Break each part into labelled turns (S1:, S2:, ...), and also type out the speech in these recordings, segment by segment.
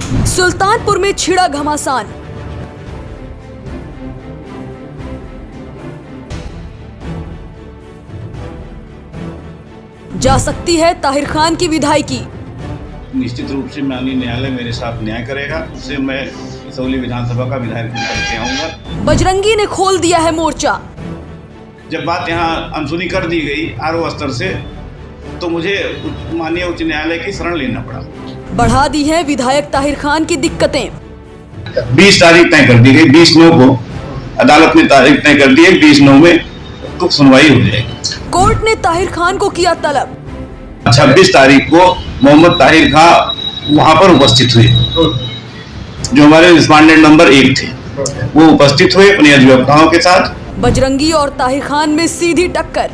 S1: सुल्तानपुर में छिड़ा घमासान। जा सकती है ताहिर खान की विधायकी।
S2: निश्चित रूप से माननीय न्यायालय मेरे साथ न्याय करेगा, उससे मैं इसौली विधानसभा का विधायक बनकर आऊंगा।
S1: बजरंगी ने खोल दिया है मोर्चा।
S2: जब बात यहाँ अनसुनी कर दी गई आरओ स्तर से, तो मुझे माननीय उच्च न्यायालय की शरण लेना पड़ा।
S1: बढ़ा दी है विधायक ताहिर खान की दिक्कतें।
S2: 20 तारीख तय कर दी गई, 20/9 को अदालत ने तारीख तय कर दी है, 20/9 में तो सुनवाई हो जाएगी।
S1: कोर्ट ने ताहिर खान को किया तलब।
S2: 26 तारीख को मोहम्मद ताहिर खान वहां पर उपस्थित हुए, जो हमारे रिस्पॉन्डेंट नंबर 1 थे, वो उपस्थित हुए अपने अधिवक्ताओं के साथ।
S1: बजरंगी और ताहिर खान में सीधी टक्कर।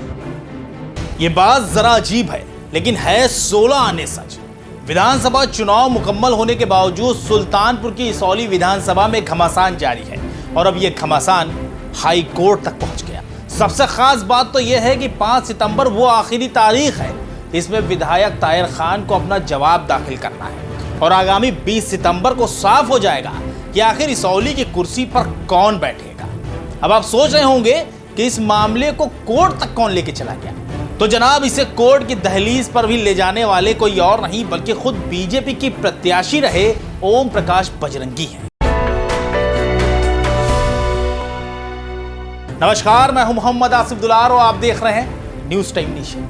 S3: ये बात जरा अजीब है, लेकिन है 16 आने सच। विधानसभा चुनाव मुकम्मल होने के बावजूद सुल्तानपुर की इसौली विधानसभा में घमासान जारी है और अब यह घमासान हाई कोर्ट तक पहुंच गया। सबसे खास बात तो यह है कि 5 सितंबर वो आखिरी तारीख है, इसमें विधायक ताहिर खान को अपना जवाब दाखिल करना है और आगामी 20 सितंबर को साफ हो जाएगा कि आखिर इसौली की कुर्सी पर कौन बैठेगा। अब आप सोच रहे होंगे कि इस मामले को कोर्ट तक कौन लेके चला गया, तो जनाब इसे कोर्ट की दहलीज पर भी ले जाने वाले कोई और नहीं बल्कि खुद बीजेपी की प्रत्याशी रहे ओम प्रकाश बजरंगी हैं। नमस्कार, मैं हूं मोहम्मद आसिफ दुलार और आप देख रहे हैं न्यूज टाइम नेशन।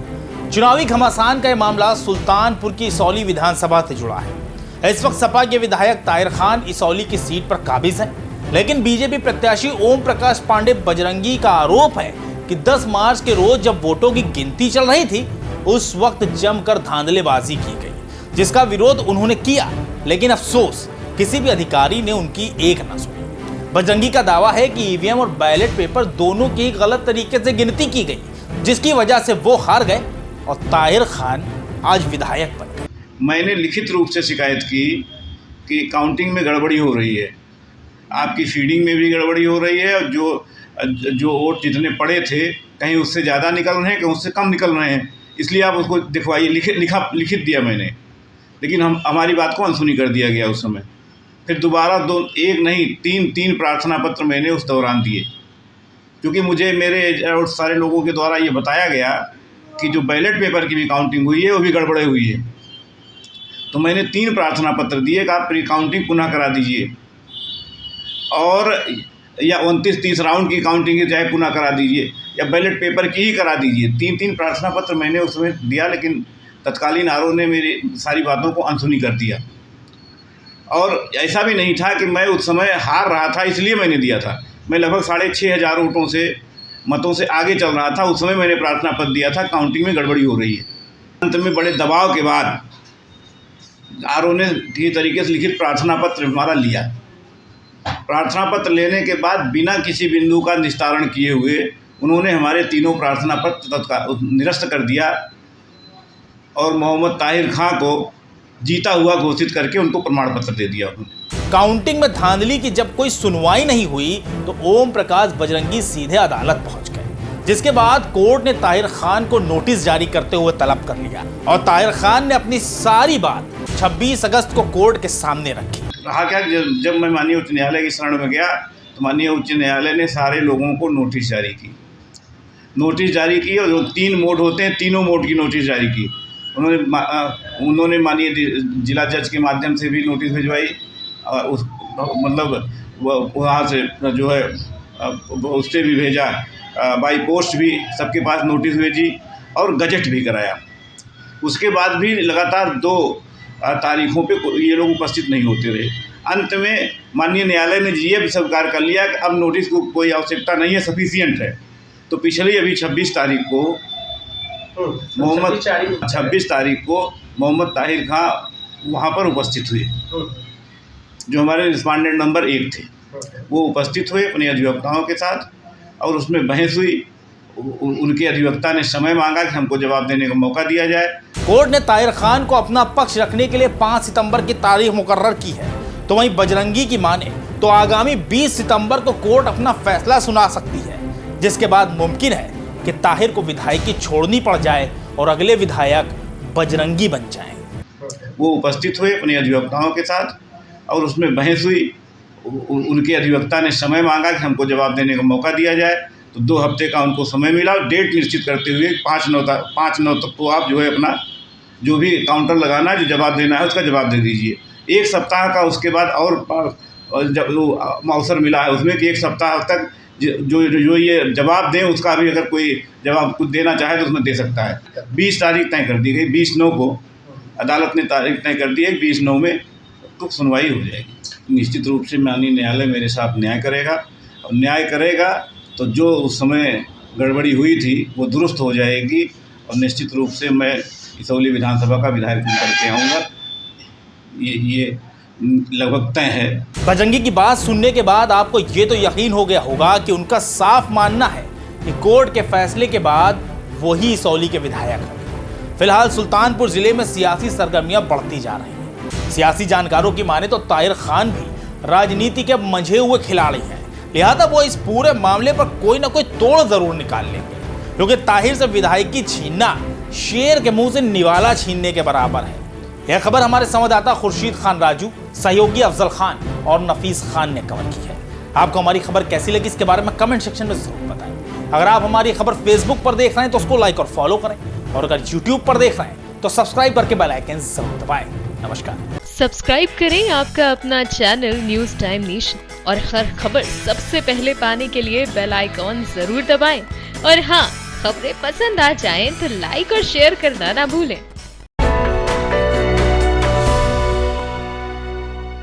S3: चुनावी घमासान का यह मामला सुल्तानपुर की इसौली विधानसभा से जुड़ा है। इस वक्त सपा के विधायक ताहिर खान इसौली की सीट पर काबिज है, लेकिन बीजेपी प्रत्याशी ओम प्रकाश पांडे बजरंगी का आरोप है कि 10 मार्च के रोज जब वोटों की गिनती चल रही थी, उस वक्त जमकर धांधलेबाजी की गई, जिसका विरोध उन्होंने किया, लेकिन अफसोस किसी भी अधिकारी ने उनकी एक न सुनी। बजरंगी का दावा है कि ईवीएम और बैलेट पेपर दोनों की गलत तरीके से गिनती की गई, जिसकी वजह से वो हार गए और ताहिर खान आज विधायक बन गए।
S2: मैंने लिखित रूप से शिकायत की कि काउंटिंग में गड़बड़ी हो रही है, आपकी फीडिंग में भी गड़बड़ी हो रही है, और जो वोट जितने पड़े थे कहीं उससे ज़्यादा निकल रहे हैं, कहीं उससे कम निकल रहे हैं, इसलिए आप उसको दिखवाइए। लिखित दिया मैंने, लेकिन हमारी बात को अनसुनी कर दिया गया उस समय। फिर दोबारा एक नहीं तीन प्रार्थना पत्र मैंने उस दौरान दिए, क्योंकि मुझे मेरे और सारे लोगों के द्वारा ये बताया गया कि जो बैलेट पेपर की भी काउंटिंग हुई है वो भी गड़बड़े हुई है। तो मैंने 3 प्रार्थना पत्र दिए कि आप प्री काउंटिंग पुनः करा दीजिए, और या 29-30 राउंड की काउंटिंग चाहे पुनः करा दीजिए, या बैलेट पेपर की ही करा दीजिए। 3 प्रार्थना पत्र मैंने उसमें दिया, लेकिन तत्कालीन आरओ ने मेरी सारी बातों को अनसुनी कर दिया। और ऐसा भी नहीं था कि मैं उस समय हार रहा था इसलिए मैंने दिया था। मैं लगभग 6,500 मतों से आगे चल रहा था। उस समय मैंने प्रार्थना पत्र दिया था, काउंटिंग में गड़बड़ी हो रही है। अंत में बड़े दबाव के बाद आरओ ने ठीक तरीके से लिखित प्रार्थना पत्र हमारा लिया। प्रार्थना पत्र लेने के बाद बिना किसी बिंदु का निस्तारण किए हुए उन्होंने हमारे तीनों प्रार्थना पत्र तत्काल निरस्त कर दिया और मोहम्मद ताहिर खान को जीता हुआ घोषित करके उनको प्रमाण पत्र दे दिया उन्होंने।
S3: काउंटिंग में धांधली की जब कोई सुनवाई नहीं हुई तो ओम प्रकाश बजरंगी सीधे अदालत पहुंच गए, जिसके बाद कोर्ट ने ताहिर खान को नोटिस जारी करते हुए तलब कर लिया और ताहिर खान ने अपनी सारी बात 26 अगस्त को कोर्ट के सामने रखी।
S2: रहा क्या, जब मैं माननीय उच्च न्यायालय की शरण में गया तो माननीय उच्च न्यायालय ने सारे लोगों को नोटिस जारी की और जो 3 मोड होते हैं, तीनों मोड की नोटिस जारी की। उन्होंने माननीय जिला जज के माध्यम से भी नोटिस भिजवाई, मतलब वहाँ से जो है उससे भी भेजा, बाई पोस्ट भी सबके पास नोटिस भेजी और गजट भी कराया। उसके बाद भी लगातार 2 तारीखों पे ये लोग उपस्थित नहीं होते रहे। अंत में माननीय न्यायालय ने ये भी स्वीकार कर लिया कि अब नोटिस को कोई आवश्यकता नहीं है, सफिशिएंट है। तो पिछले अभी 26 तारीख को मोहम्मद ताहिर खान वहाँ पर उपस्थित हुए, जो हमारे रिस्पॉन्डेंट नंबर 1 थे, वो उपस्थित हुए अपने अधिवक्ताओं के साथ, और उसमें बहस हुई। उनके अधिवक्ता ने समय मांगा कि हमको जवाब देने का मौका दिया जाए।
S3: कोर्ट ने ताहिर खान को अपना पक्ष रखने के लिए 5 सितंबर की तारीख मुकर्रर की है, तो वहीं बजरंगी की माने तो आगामी 20 सितंबर को कोर्ट अपना फैसला सुना सकती है, जिसके बाद मुमकिन है कि ताहिर को विधायकी छोड़नी पड़ जाए और अगले विधायक बजरंगी बन जाएं।
S2: वो उपस्थित हुए अपने अधिवक्ताओं के साथ, और उसमें बहस हुई। उनके अधिवक्ता ने समय मांगा कि हमको जवाब देने का मौका दिया जाए, तो 2 हफ्ते का उनको समय मिला और डेट निश्चित करते हुए 5/9 तक तो आप जो है अपना जो भी काउंटर लगाना है, जो जवाब देना है उसका जवाब दे दीजिए। 1 सप्ताह का उसके बाद और जब अवसर मिला है उसमें कि 1 सप्ताह तक जो ये जवाब दें उसका भी अगर कोई जवाब कुछ देना चाहे तो उसमें दे सकता है। 20 तारीख तय कर दी गई, 20/9 को अदालत ने तारीख तय कर दी है, 20/9 में तो सुनवाई हो जाएगी। निश्चित रूप से माननीय न्यायालय मेरे साथ न्याय करेगा, और न्याय करेगा तो जो उस समय गड़बड़ी हुई थी वो दुरुस्त हो जाएगी, और निश्चित रूप से मैं इसौली विधानसभा का विधायक चुन करके आऊँगा, ये लगभग तय है।
S3: बजरंगी की बात सुनने के बाद आपको ये तो यकीन हो गया होगा कि उनका साफ मानना है कि कोर्ट के फैसले के बाद वही इसौली के विधायक हैं। फिलहाल सुल्तानपुर जिले में सियासी सरगर्मियां बढ़ती जा रही हैं। सियासी जानकारों की माने तो ताहिर खान भी राजनीति के मंझे हुए खिलाड़ी हैं, लिहाजा वो इस पूरे मामले पर कोई ना कोई तोड़ जरूर निकाल लेंगे, क्योंकि ताहिर से विधायकी छीनना शेर के मुंह से निवाला छीनने के बराबर है। यह खबर हमारे संवाददाता खुर्शीद खान राजू, सहयोगी अफजल खान और नफीस खान ने कवर की है। आपको हमारी खबर कैसी लगी इसके बारे में कमेंट सेक्शन में जरूर बताएं। अगर आप हमारी खबर फेसबुक पर देख रहे हैं तो उसको लाइक और फॉलो करें, और अगर यूट्यूब पर देख रहे हैं तो सब्सक्राइब करके बेल आइकन जरूर दबाएं। नमस्कार।
S4: सब्सक्राइब करें आपका अपना चैनल न्यूज टाइम नेशन, और हर खबर सबसे पहले पाने के लिए बेल आइकॉन जरूर दबाएं। और हाँ, खबरें पसंद आ जाएं तो लाइक और शेयर करना ना भूलें।